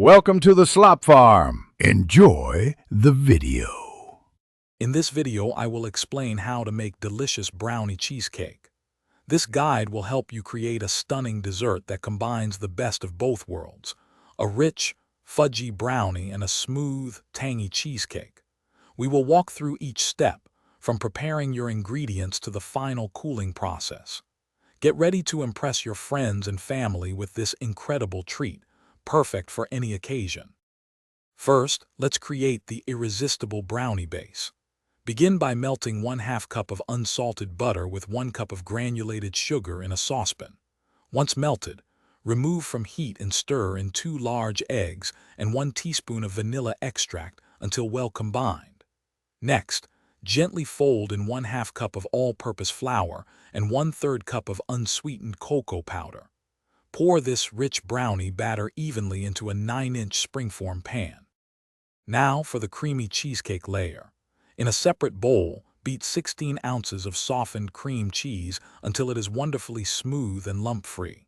Welcome to the Slop Farm. Enjoy the video. In this video, I will explain how to make delicious brownie cheesecake. This guide will help you create a stunning dessert that combines the best of both worlds, a rich, fudgy brownie and a smooth, tangy cheesecake. We will walk through each step, from preparing your ingredients to the final cooling process. Get ready to impress your friends and family with this incredible treat, perfect for any occasion. First, let's create the irresistible brownie base. Begin by melting 1/2 cup of unsalted butter with 1 cup of granulated sugar in a saucepan. Once melted, remove from heat and stir in 2 large eggs and 1 teaspoon of vanilla extract until well combined. Next, gently fold in 1/2 cup of all-purpose flour and 1/3 cup of unsweetened cocoa powder. Pour this rich brownie batter evenly into a 9-inch springform pan. Now for the creamy cheesecake layer. In a separate bowl, beat 16 ounces of softened cream cheese until it is wonderfully smooth and lump-free.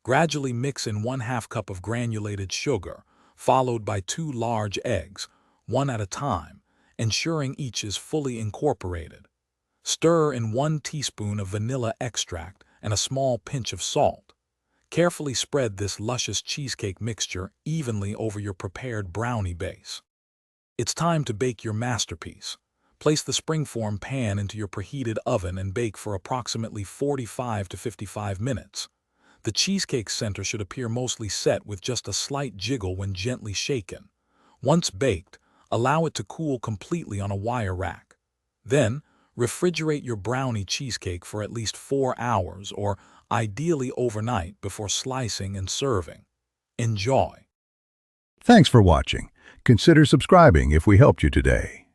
Gradually mix in 1/2 cup of granulated sugar, followed by 2 large eggs, one at a time, ensuring each is fully incorporated. Stir in 1 teaspoon of vanilla extract and a small pinch of salt. Carefully spread this luscious cheesecake mixture evenly over your prepared brownie base. It's time to bake your masterpiece. Place the springform pan into your preheated oven and bake for approximately 45 to 55 minutes. The cheesecake center should appear mostly set with just a slight jiggle when gently shaken. Once baked, allow it to cool completely on a wire rack. Then, refrigerate your brownie cheesecake for at least 4 hours or ideally overnight before slicing and serving. Enjoy! Thanks for watching. Consider subscribing if we helped you today.